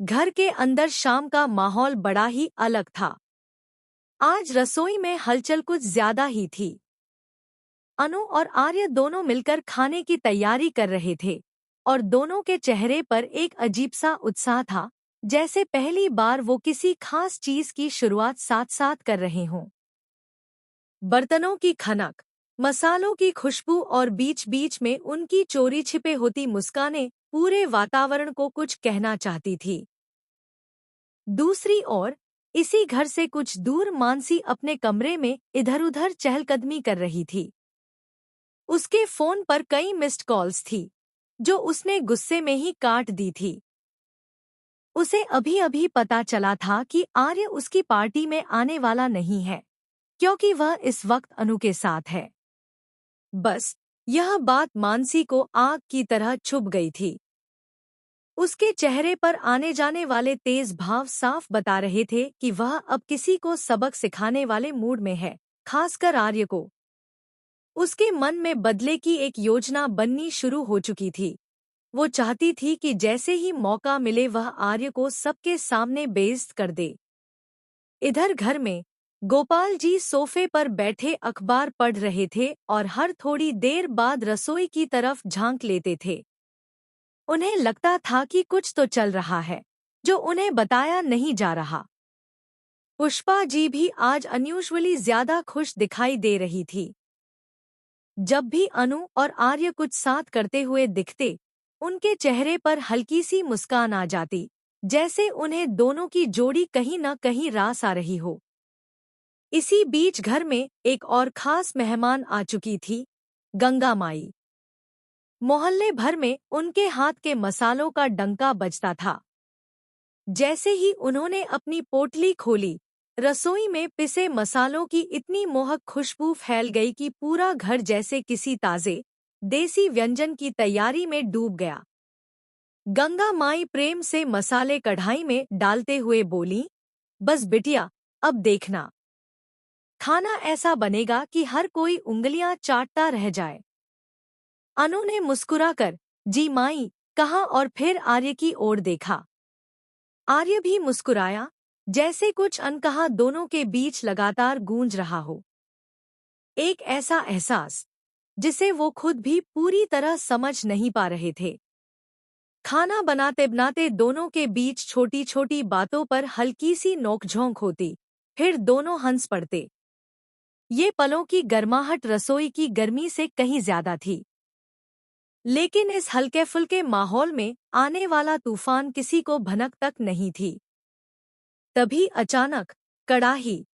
घर के अंदर शाम का माहौल बड़ा ही अलग था। आज रसोई में हलचल कुछ ज्यादा ही थी। अनु और आर्य दोनों मिलकर खाने की तैयारी कर रहे थे और दोनों के चेहरे पर एक अजीब सा उत्साह था, जैसे पहली बार वो किसी खास चीज की शुरुआत साथ साथ कर रहे हों। बर्तनों की खनक, मसालों की खुशबू और बीच बीच में उनकी चोरी छिपे होती मुस्कानें पूरे वातावरण को कुछ कहना चाहती थी। दूसरी ओर इसी घर से कुछ दूर मानसी अपने कमरे में इधर-उधर चहलकदमी कर रही थी। उसके फोन पर कई मिस्ड कॉल्स थी, जो उसने गुस्से में ही काट दी थी। उसे अभी-अभी पता चला था कि आर्य उसकी पार्टी में आने वाला नहीं है, क्योंकि वह इस वक्त अनु के साथ है। बस यह बात मानसी को आग की तरह चुभ गई थी। उसके चेहरे पर आने जाने वाले तेज भाव साफ बता रहे थे कि वह अब किसी को सबक सिखाने वाले मूड में है, खासकर आर्य को। उसके मन में बदले की एक योजना बननी शुरू हो चुकी थी। वो चाहती थी कि जैसे ही मौका मिले वह आर्य को सबके सामने बेइज्जत कर दे। इधर घर में गोपाल जी सोफे पर बैठे अखबार पढ़ रहे थे और हर थोड़ी देर बाद रसोई की तरफ झांक लेते थे। उन्हें लगता था कि कुछ तो चल रहा है, जो उन्हें बताया नहीं जा रहा। पुष्पा जी भी आज अनयूजुअली ज्यादा खुश दिखाई दे रही थी। जब भी अनु और आर्य कुछ साथ करते हुए दिखते, उनके चेहरे पर हल्की सी मुस्कान आ जाती, जैसे उन्हें दोनों की जोड़ी कहीं न कहीं रास आ रही हो। इसी बीच घर में एक और खास मेहमान आ चुकी थी, गंगा माई। मोहल्ले भर में उनके हाथ के मसालों का डंका बजता था। जैसे ही उन्होंने अपनी पोटली खोली, रसोई में पिसे मसालों की इतनी मोहक खुशबू फैल गई कि पूरा घर जैसे किसी ताजे, देसी व्यंजन की तैयारी में डूब गया। गंगा माई प्रेम से मसाले कढ़ाई में डालते हुए बोलीं, बस बिटिया, अब देखना। खाना ऐसा बनेगा कि हर कोई उंगलियां चाटता रह जाए। अनु ने मुस्कुराकर, जी माई, कहा और फिर आर्य की ओर देखा। आर्य भी मुस्कुराया, जैसे कुछ अनकहा दोनों के बीच लगातार गूंज रहा हो। एक ऐसा एहसास, जिसे वो खुद भी पूरी तरह समझ नहीं पा रहे थे। खाना बनाते बनाते दोनों के बीच छोटी छोटी बातों पर हल्की सी नोकझोंक होती, फिर दोनों हंस पड़ते। ये पलों की गर्माहट रसोई की गर्मी से कहीं ज्यादा थी। लेकिन इस हल्के फुल्के माहौल में आने वाला तूफान किसी को भनक तक नहीं थी। तभी अचानक कड़ाही